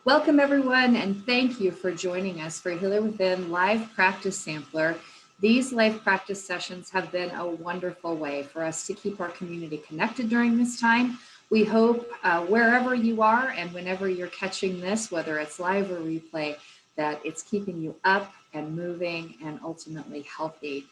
Welcome everyone, and thank you for joining us for Healer Within Live Practice Sampler. These live practice sessions have been a wonderful way for us to keep our community connected during this time. We hope wherever you are and whenever you're catching this, whether it's live or replay, that it's keeping you up and moving and ultimately healthy.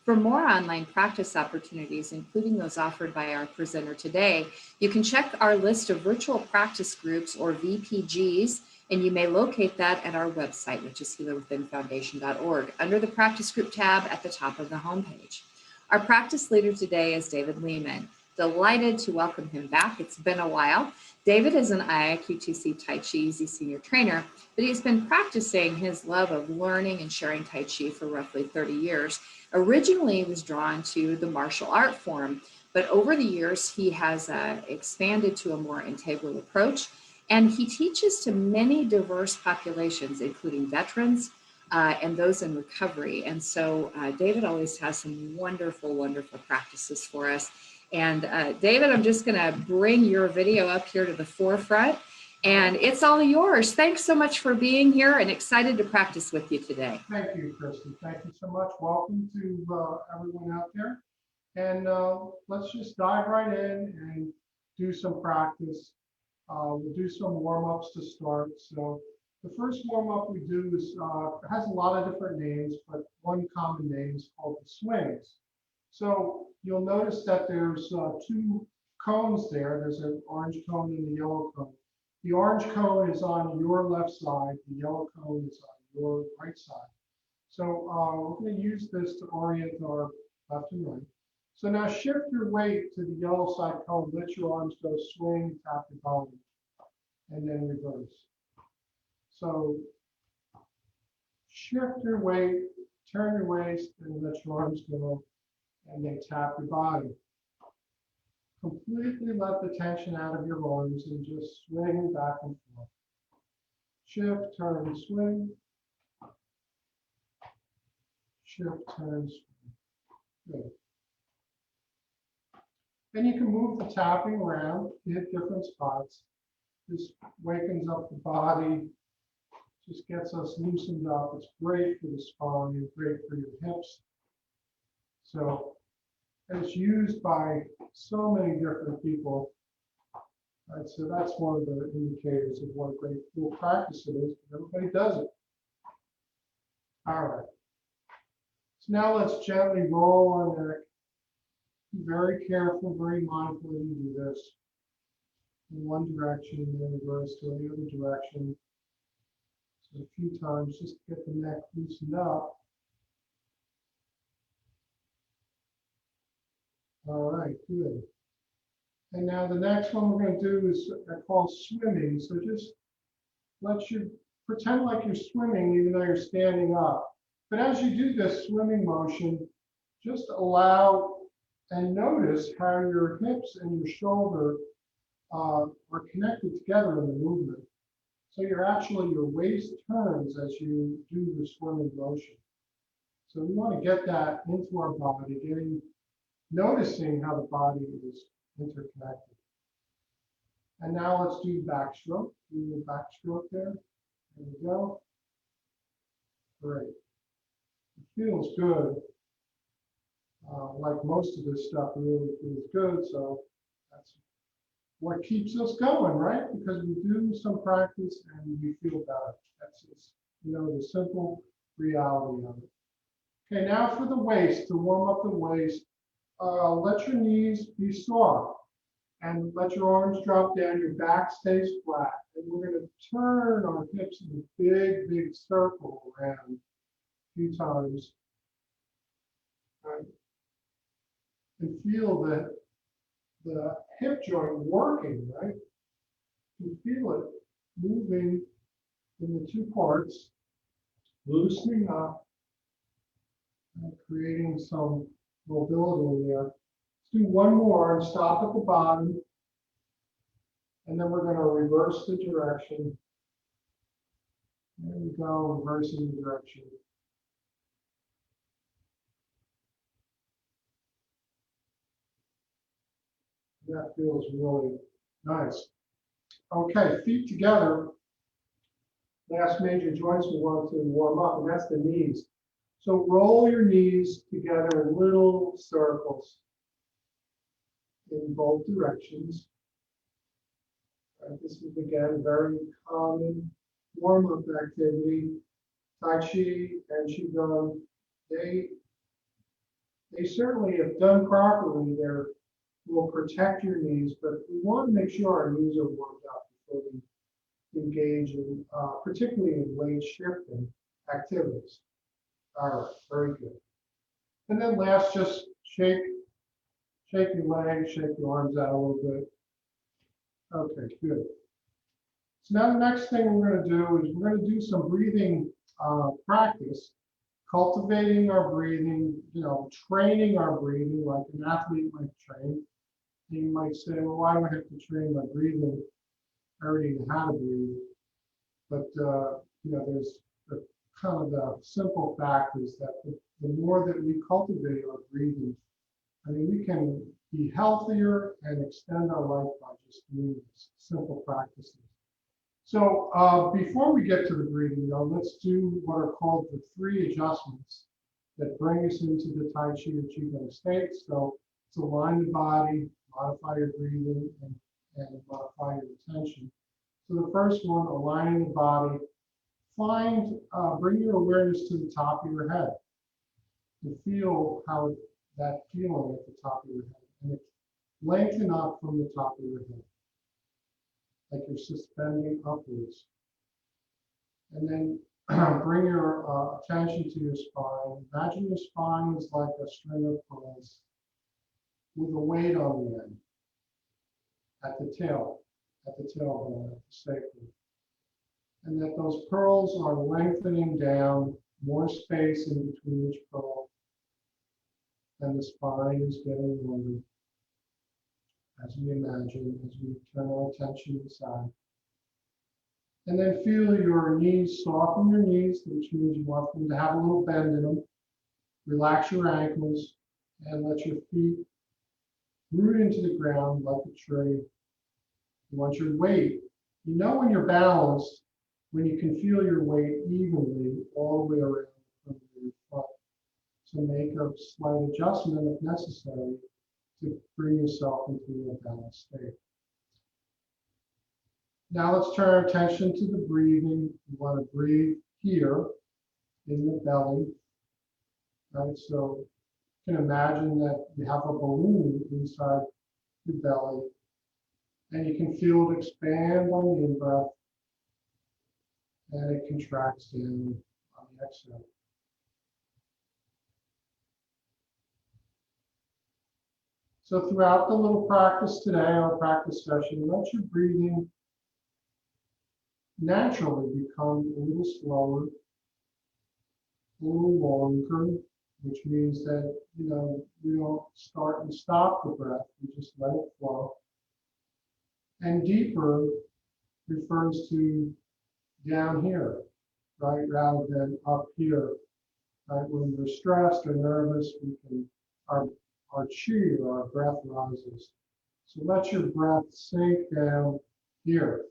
For more online practice opportunities, including those offered by our presenter today, you can check our list of virtual practice groups or VPGs, and you may locate that at our website, which is healerwithinfoundation.org, under the practice group tab at the top of the homepage. Our practice leader today is David Lehman. Delighted to welcome him back. It's been a while. David is an IIQTC Tai Chi Easy Senior Trainer, but he's been practicing his love of learning and sharing Tai Chi for roughly 30 years. Originally, he was drawn to the martial art form, but over the years, he has expanded to a more integral approach, and he teaches to many diverse populations, including veterans and those in recovery. And so David always has some wonderful, wonderful practices for us. And David, I'm just going to bring your video up here to the forefront, and it's all yours. Thanks so much for being here, and excited to practice with you today. Thank you, Christy. Thank you so much. Welcome to everyone out there. And let's just dive right in and do some practice. We'll do some warm-ups to start. So the first warm-up we do is, has a lot of different names, but one common name is called the swings. So you'll notice that there's two cones there. There's an orange cone and a yellow cone. The orange cone is on your left side. The yellow cone is on your right side. So we're going to use this to orient our left and right. So now shift your weight to the yellow side cone. Let your arms go swing, tap your body, and then reverse. So shift your weight, turn your waist, and let your arms go, and then tap your body. Completely let the tension out of your arms and just swing back and forth. Shift, turn, swing. Shift, turn, swing. Good. And you can move the tapping around, hit different spots. This wakens up the body, just gets us loosened up. It's great for the spine and great for your hips. So it's used by so many different people. Right, so that's one of the indicators of what a great cool practice it is. Everybody does it. All right. So now let's gently roll our neck. Be very careful, very mindful when you do this. In one direction and then reverse to the other direction. So a few times just to get the neck loosened up. All right, good. And now the next one we're going to do is called swimming. So just pretend like you're swimming even though you're standing up. But as you do this swimming motion, just allow and notice how your hips and your shoulder are connected together in the movement. So your waist turns as you do the swimming motion. So we want to get that into our body, noticing how the body is interconnected. And now let's do backstroke. Do the backstroke there. There we go. Great. It feels good. Like most of this stuff really feels good. So that's what keeps us going, right? Because we do some practice and we feel better. That's just, the simple reality of it. Okay, now for the waist, to warm up the waist, let your knees be soft and let your arms drop down, your back stays flat. And we're going to turn our hips in a big, big circle around a few times. Right? And feel the hip joint working, right? You feel it moving in the two parts, loosening up, and creating some mobility in there. Let's do one more and stop at the bottom. And then we're going to reverse the direction. There we go, reversing the direction. That feels really nice. Okay, feet together. last major joints we want to warm up, and that's the knees. So roll your knees together in little circles in both directions. This is again a very common warm-up activity. Tai Chi and Qigong, they certainly, if done properly, they will protect your knees, but we want to make sure our knees are warmed up before we engage in, particularly in weight shifting activities. All right, very good. And then last, just shake your legs, shake your arms out a little bit. Okay, good. So now the next thing we're going to do is we're going to do some breathing practice, cultivating our breathing, training our breathing like an athlete might train. And you might say, well, why do I have to train my breathing? I already know how to breathe. But, there's the kind of the simple fact is that the more that we cultivate our breathing, I mean, we can be healthier and extend our life by just doing these simple practices. So before we get to the breathing, though, let's do what are called the 3 adjustments that bring us into the Tai Chi or Qigong state. So to align the body, modify your breathing, and modify your attention. So the first one, aligning the body, bring your awareness to the top of your head and feel how that feeling at the top of your head, and lengthen up from the top of your head, like you're suspending upwards. And then bring your attention to your spine. Imagine your spine is like a string of pearls with a weight on the end, at the tailbone, at the sacrum. And that those pearls are lengthening down, more space in between each pearl, and the spine is getting longer, as we imagine, as we turn our attention inside. And then feel your knees, soften your knees, which means you want them to have a little bend in them. Relax your ankles and let your feet root into the ground like a tree. You want your weight. You know when you're balanced, when you can feel your weight evenly all the way around from your foot. So make a slight adjustment if necessary to bring yourself into a balanced state. Now let's turn our attention to the breathing. You want to breathe here in the belly. Right? So you can imagine that you have a balloon inside your belly, and you can feel it expand on the in-breath, and it contracts down on the exhale. So throughout the little practice today, our practice session, let your breathing naturally become a little slower, a little longer, which means that, we don't start and stop the breath, we just let it flow. And deeper refers to down here, right, rather than up here. Right? When we're stressed or nervous, our chi or our breath rises. So let your breath sink down here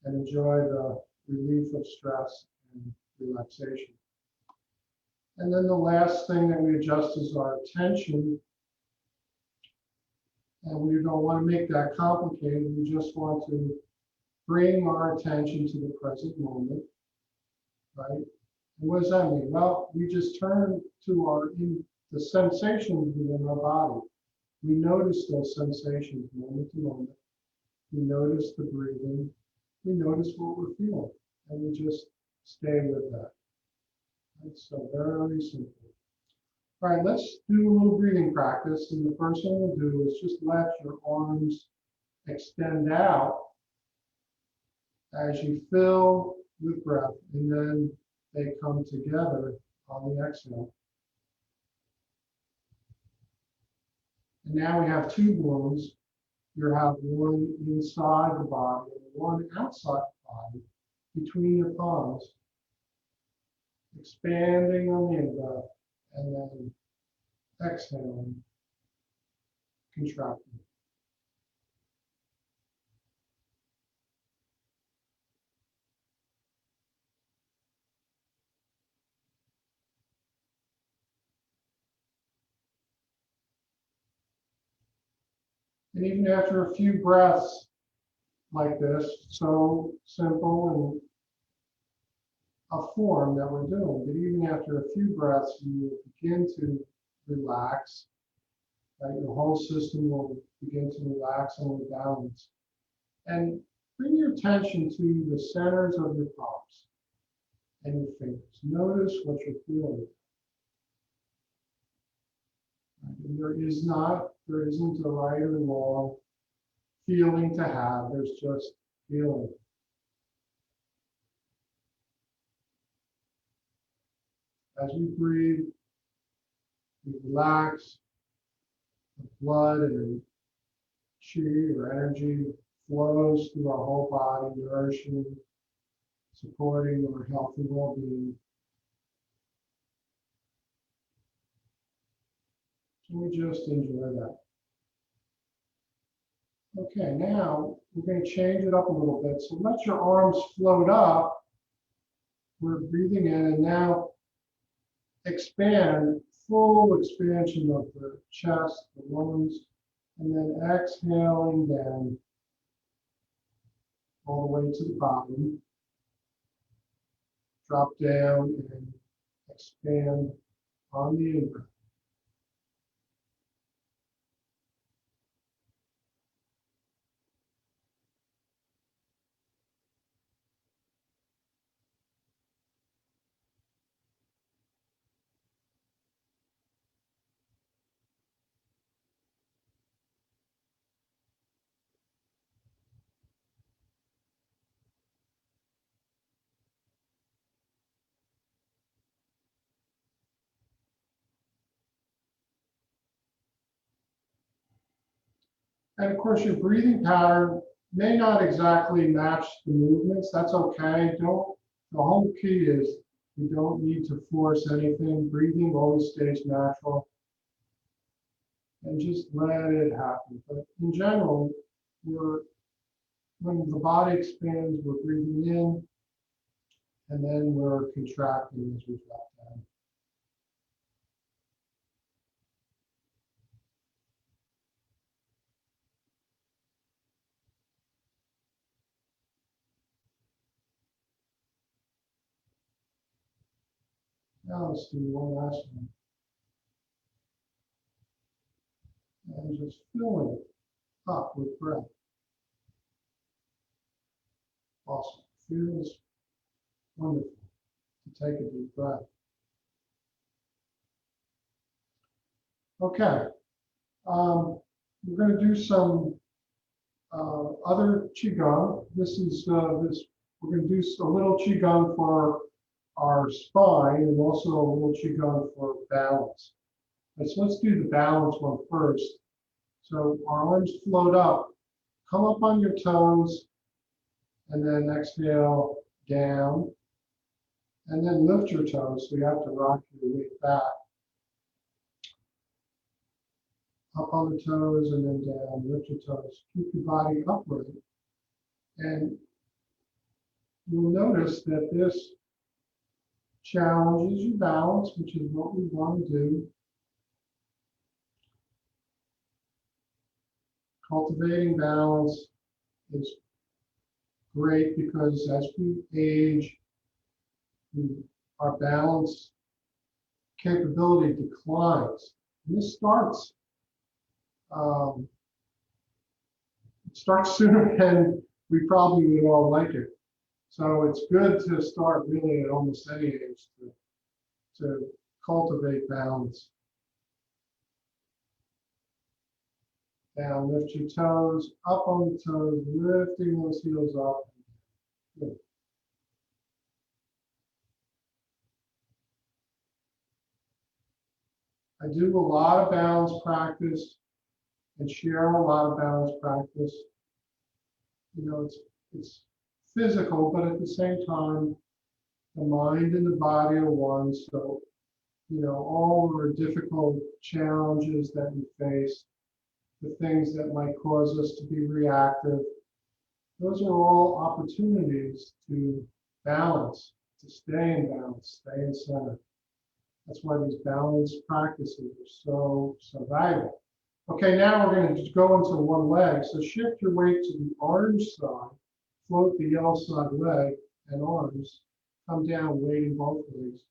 and enjoy the relief of stress and relaxation. And then the last thing that we adjust is our attention. And we don't want to make that complicated. We just want to bring our attention to the present moment, right? And what does that mean? Well, we just turn to the sensations within our body. We notice those sensations moment to moment. We notice the breathing. We notice what we're feeling, and we just stay with that. It's so very simple. All right, let's do a little breathing practice. And the first thing we'll do is just let your arms extend out as you fill with breath, and then they come together on the exhale. And now we have 2 balloons. You have one inside the body and one outside the body between your palms, expanding on the in-breath, and then exhaling, contracting. And even after a few breaths like this, so simple and a form that we're doing, but even after a few breaths, you will begin to relax. Right? Your whole system will begin to relax and rebalance. And bring your attention to the centers of your palms and your fingers. Notice what you're feeling. Right? And there isn't a right or wrong feeling to have. There's just feeling. As we breathe, we relax. The blood and chi or energy flows through our whole body, nourishing, supporting our healthy well-being. So we just enjoy that. Okay, now we're going to change it up a little bit. So let your arms float up. We're breathing in, and now expand, full expansion of the chest, the lungs, and then exhaling down all the way to the bottom. Drop down and expand on the in-breath. And of course, your breathing pattern may not exactly match the movements. That's okay. The whole key is you don't need to force anything. Breathing always stays natural. And just let it happen. But in general, when the body expands, we're breathing in, and then we're contracting as we drop down. Now let's do one last one. And just filling up with breath. Awesome. Feels wonderful to take a deep breath. Okay. We're going to do some other qigong. We're going to do a little qigong for our spine and also a little qigong for balance. So let's do the balance one first. So our arms float up, come up on your toes, and then exhale down, and then lift your toes. So you have to rock your weight back. Up on the toes and then down, lift your toes. Keep your body upright. And you'll notice that this challenges your balance, which is what we want to do. Cultivating balance is great because as we age, our balance capability declines. And this starts sooner than we probably would all like it. So it's good to start really at almost any age to cultivate balance. Down, lift your toes, up on the toes, lifting those heels up. Good. I do a lot of balance practice and share a lot of balance practice. You know, it's physical, but at the same time, the mind and the body are one. So, you know, all our difficult challenges that we face, the things that might cause us to be reactive, those are all opportunities to balance, to stay in balance, stay in center. That's why these balance practices are so valuable. Okay, now we're going to go into one leg. So shift your weight to the orange side, float the yellow side leg and arms, come down, weight in both legs.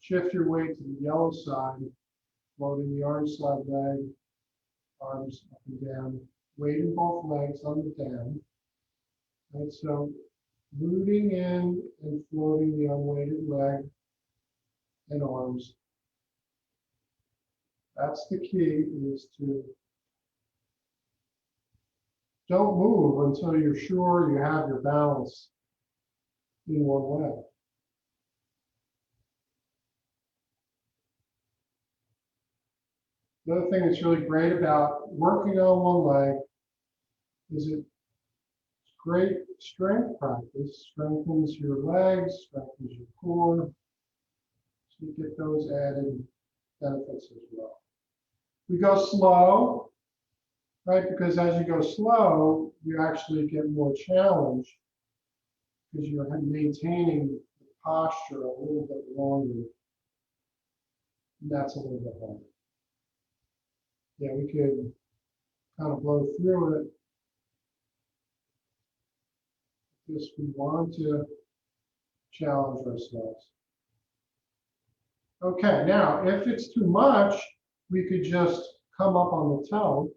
Shift your weight to the yellow side, floating the orange side leg, arms up and down, weight in both legs on the down. And so rooting in and floating the unweighted leg and arms. That's the key, is to don't move until you're sure you have your balance in one leg. The other thing that's really great about working on one leg is it's great strength practice, strengthens your legs, strengthens your core. So you get those added benefits as well. We go slow, right? Because as you go slow, you actually get more challenge because you're maintaining the posture a little bit longer. And that's a little bit harder. Yeah, we could kind of blow through it. Just we want to challenge ourselves. Okay, now if it's too much, we could just come up on the toe,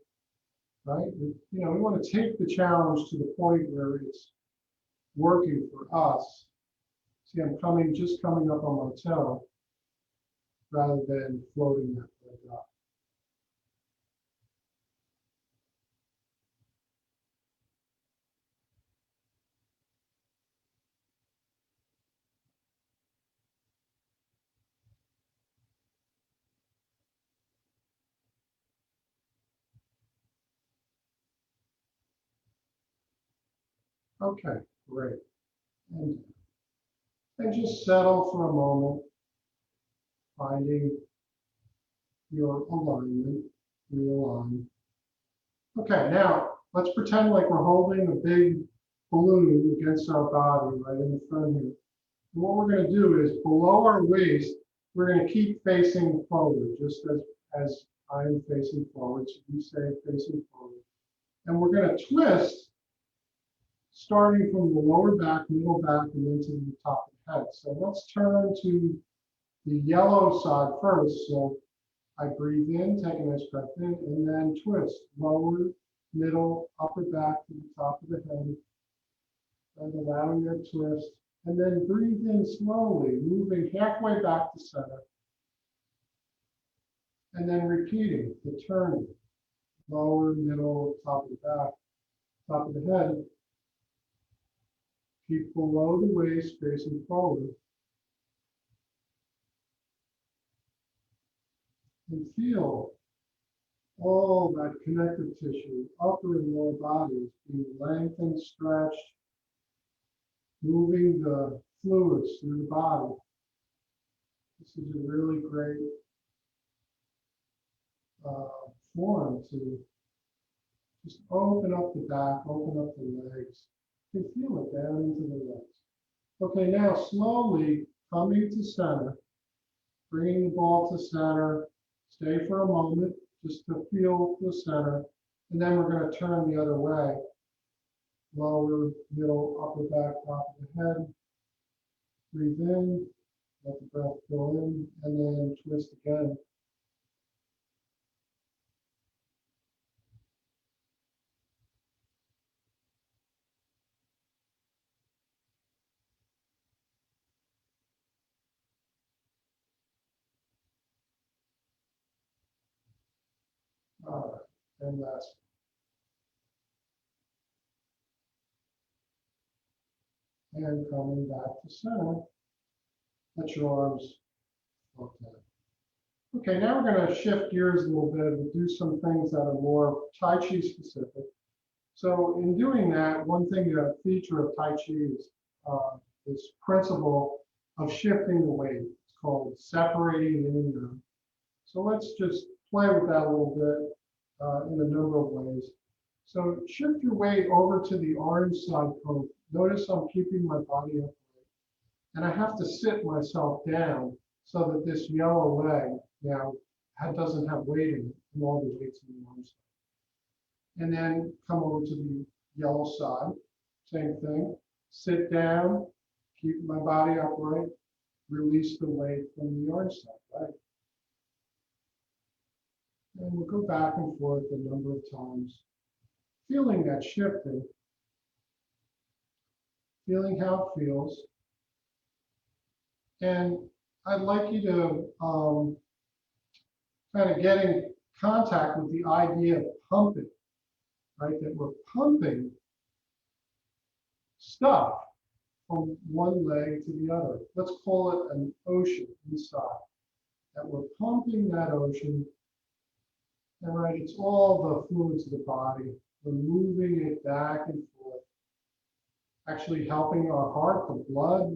right? We want to take the challenge to the point where it's working for us. See, I'm just coming up on my toe rather than floating that leg up. Okay, great. And just settle for a moment, finding your alignment, realign. Okay, now let's pretend like we're holding a big balloon against our body right in the front here. And what we're going to do is below our waist, we're going to keep facing forward, just as I am facing forward. So you say facing forward. And we're going to twist starting from the lower back, middle back, and then to the top of the head. So let's turn to the yellow side first. So I breathe in, take a nice breath in, and then twist. Lower, middle, upper back to the top of the head. And allowing that twist. And then breathe in slowly, moving halfway back to center. And then repeating the turning. Lower, middle, top of the back, top of the head. Keep below the waist, facing forward. And feel all that connective tissue, upper and lower bodies, being lengthened, stretched, moving the fluids through the body. This is a really great form to just open up the back, open up the legs. You can feel it down into the legs. Okay, now slowly coming to center, bringing the ball to center. Stay for a moment just to feel the center, and then we're going to turn the other way. Lower, middle, upper back, top of the head. Breathe in, let the breath go in, and then twist again. All right, and last. And coming back to center, let your arms float down. Okay, now we're going to shift gears a little bit and do some things that are more Tai Chi specific. So in doing that, one thing, a feature of Tai Chi is this principle of shifting the weight. It's called separating in and out. So let's just play with that a little bit in a number of ways. So shift your weight over to the orange side post. Notice I'm keeping my body upright. And I have to sit myself down so that this yellow leg now doesn't have weight in it. and all the weights on the arm side. And then come over to the yellow side, same thing. Sit down, keep my body upright, release the weight from the arm side, right? And we'll go back and forth a number of times, feeling that shifting, feeling how it feels. And I'd like you to kind of get in contact with the idea of pumping, right? That we're pumping stuff from one leg to the other. Let's call it an ocean inside. That we're pumping that ocean, and right, it's all the fluids of the body. We're moving it back and forth, actually helping our heart. The blood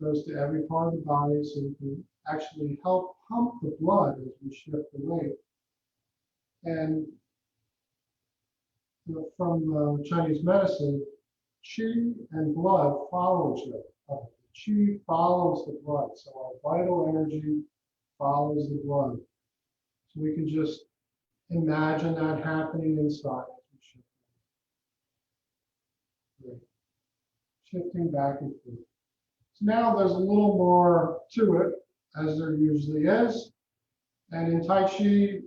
goes to every part of the body, so we can actually help pump the blood as we shift the weight. And from Chinese medicine, qi and blood follow each other. Qi follows the blood, so our vital energy follows the blood. So we can just imagine that happening inside as we shift. Great. Shifting back and forth. So now there's a little more to it, as there usually is. And in Tai Chi,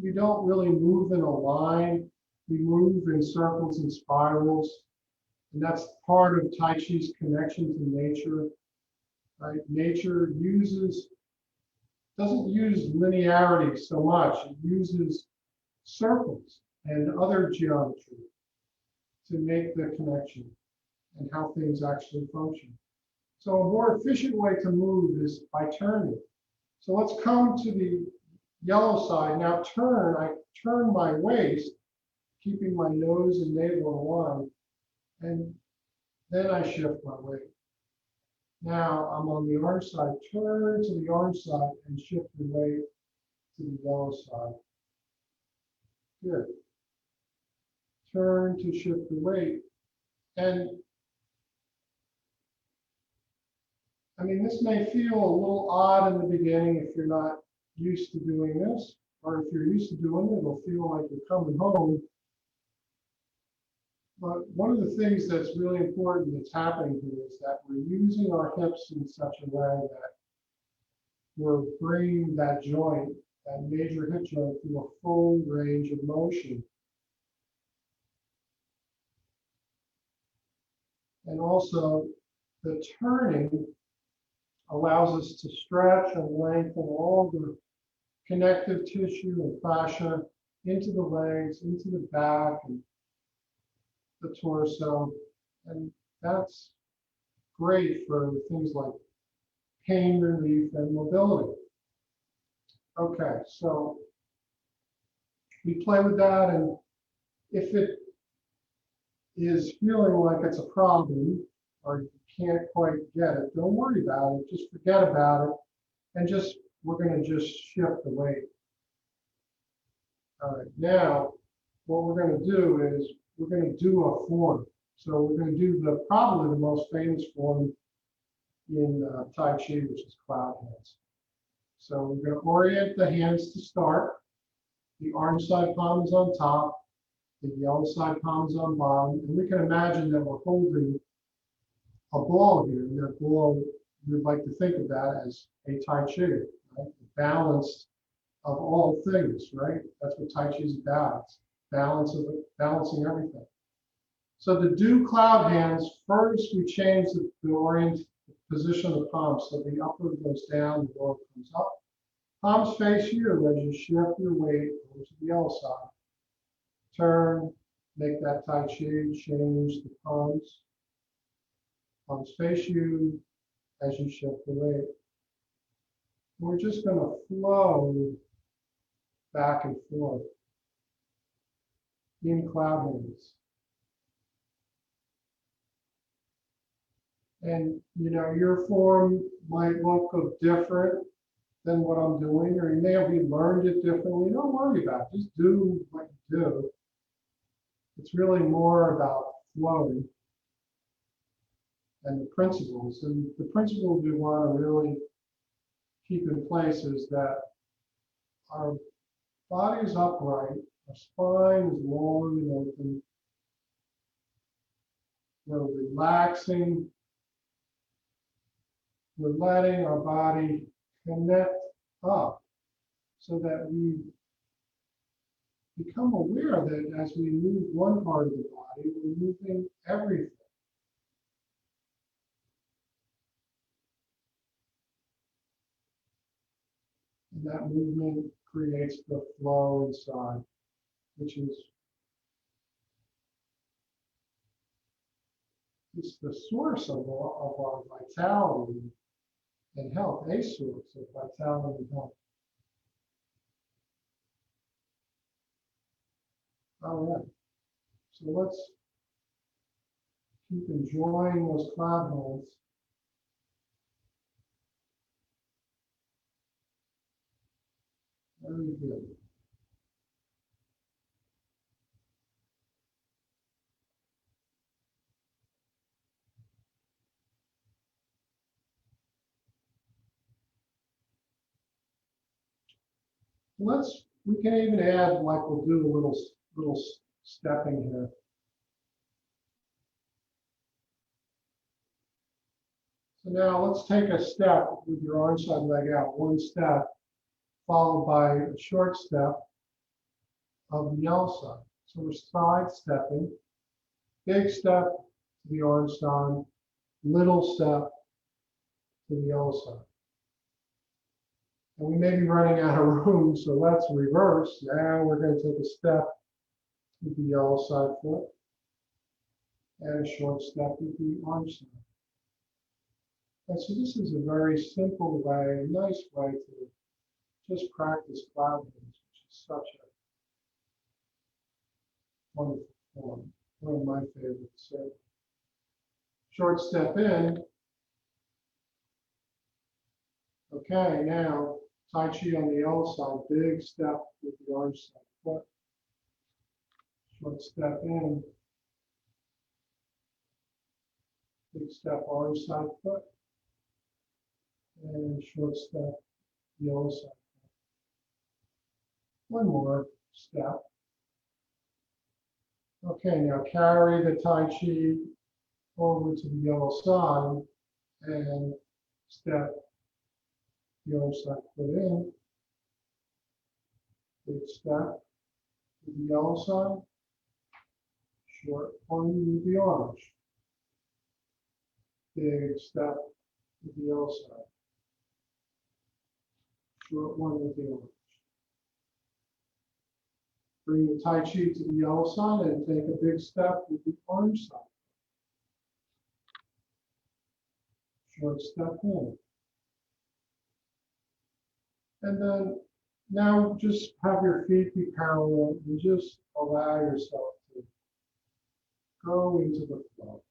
we don't really move in a line. We move in circles and spirals. And that's part of Tai Chi's connection to nature. Right? Nature doesn't use linearity so much. It uses circles and other geometry to make the connection and how things actually function. So a more efficient way to move is by turning. So let's come to the yellow side. Now I turn my waist, keeping my nose and navel in line, and then I shift my weight. Now I'm on the arm side, turn to the arm side and shift the weight to the yellow side. Good. Turn to shift the weight. And I mean, this may feel a little odd in the beginning if you're not used to doing this, or if you're used to doing it, it'll feel like you're coming home. But one of the things that's really important that's happening here is that we're using our hips in such a way that we're bringing that joint, that major hip joint, through a full range of motion. And also, the turning allows us to stretch and lengthen all the connective tissue and fascia into the legs, into the back, and the torso. And that's great for things like pain relief and mobility. Okay, so we play with that, and if it is feeling like it's a problem or you can't quite get it, don't worry about it. Just forget about it, and we're going to just shift the weight. All right, now what we're going to do is we're going to do a form. So we're going to do probably the most famous form in Tai Chi, which is cloud hands. So we're going to orient the hands to start. The arm side palm is on top, the yellow side palm is on bottom, and we can imagine that we're holding a ball here. And that ball, we'd like to think of that as a Tai Chi, right? The balance of all things, right? That's what Tai Chi is about. It's balancing everything. So to do cloud hands, first we change the position of the palm. So the upper goes down, the lower comes up. Palms face you as you shift your weight over to the yellow side. Turn, make that Tai Chi, change the palms. Palms face you as you shift the weight. We're just going to flow back and forth in cloud hands. And your form might look different than what I'm doing, or you may have learned it differently. Don't worry about it. Just do what you do. It's really more about flowing and the principles. And the principles we want to really keep in place is that our Body is upright. Our spine is long and open. We're relaxing. We're letting our body connect up so that we become aware that as we move one part of the body, we're moving everything. And that movement creates the flow inside, which is the source of our vitality and health, a source of vitality and health. All right, so let's keep enjoying those cloud holds. Very good. We can even add, like we'll do a little stepping here. So now let's take a step with your arm side leg out, one step, followed by a short step of the yellow side. So we're side stepping, big step to the orange side, little step to the yellow side. And we may be running out of room, so let's reverse. Now we're going to take a step with the yellow side foot and a short step with the orange side. And so this is a very simple way, a nice way to just practice cloud hands, which is such a wonderful form, one of my favorites. So short step in. Okay, now Tai Chi on the yellow side, big step with the orange side foot. Short step in. Big step orange side foot. And short step yellow side foot. One more step. Okay, now carry the Tai Chi over to the yellow side and step the orange side foot in. Big step with the yellow side. Short one with the orange. Big step with the yellow side. Short one with the orange. Bring the Tai Chi to the yellow side and take a big step with the orange side. Short step in. And then now just have your feet be parallel and just allow yourself to go into the flow.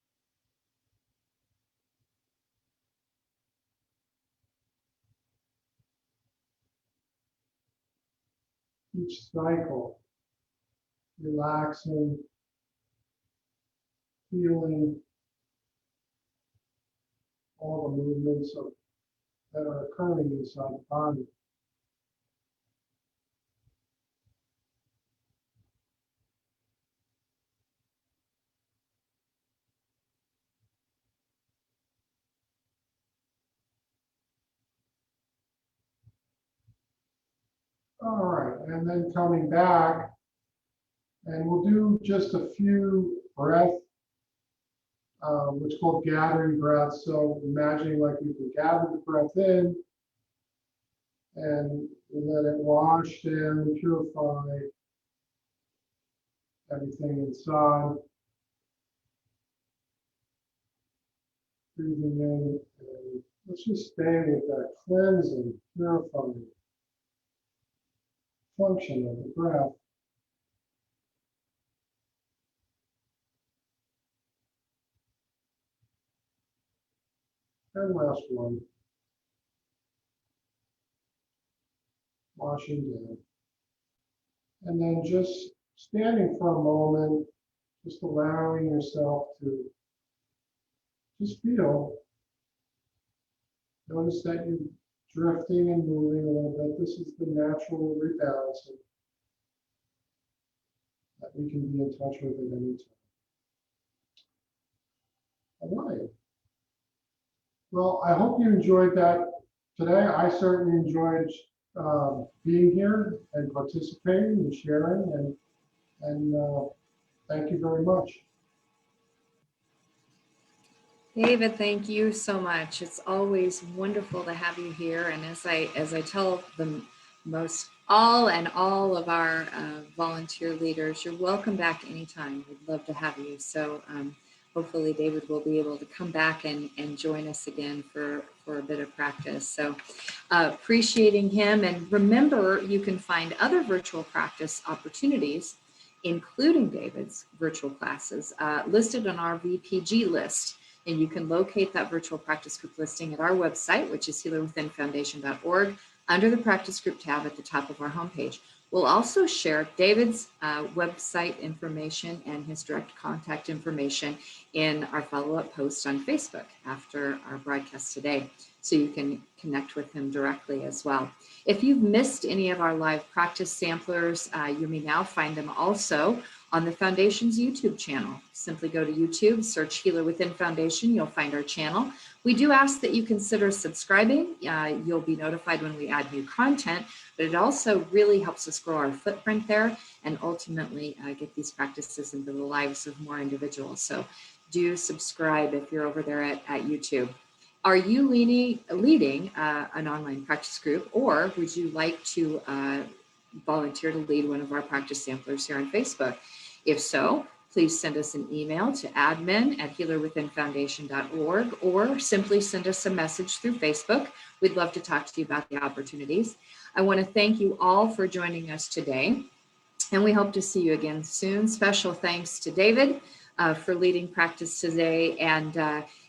Each cycle, relaxing, feeling all the movements that are occurring inside the body. All right, and then coming back, and we'll do just a few breaths, which is called gathering breaths. So imagining like you can gather the breath in and let it wash down, purify everything inside. Breathing in, and let's just stay with that cleansing, purifying function of the breath. And last one. Washing down. And then just standing for a moment, just allowing yourself to just feel. Notice that you're drifting and moving a little bit. This is the natural rebalancing. that we can be in touch with at any time. All right. Well, I hope you enjoyed that today. I certainly enjoyed being here and participating and sharing, and thank you very much. David, thank you so much. It's always wonderful to have you here. And as I tell the all of our volunteer leaders, you're welcome back anytime. We'd love to have you. So hopefully David will be able to come back and join us again for a bit of practice. So appreciating him. And remember, you can find other virtual practice opportunities, including David's virtual classes, listed on our VPG list. And you can locate that virtual practice group listing at our website, which is healerwithinfoundation.org, under the practice group tab at the top of our homepage. We'll also share David's website information and his direct contact information in our follow-up post on Facebook after our broadcast today, so you can connect with him directly as well. If you've missed any of our live practice samplers, you may now find them also on the Foundation's YouTube channel. Simply go to YouTube, search Healer Within Foundation, you'll find our channel. We do ask that you consider subscribing. You'll be notified when we add new content, but it also really helps us grow our footprint there and ultimately get these practices into the lives of more individuals. So do subscribe if you're over there at YouTube. Are you leading an online practice group, or would you like to volunteer to lead one of our practice samplers here on Facebook? If so, please send us an email to admin@healerwithinfoundation.org, or simply send us a message through Facebook. We'd love to talk to you about the opportunities. I want to thank you all for joining us today, and we hope to see you again soon. Special thanks to David for leading practice today, and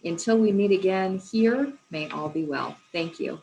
until we meet again here, may all be well. Thank you.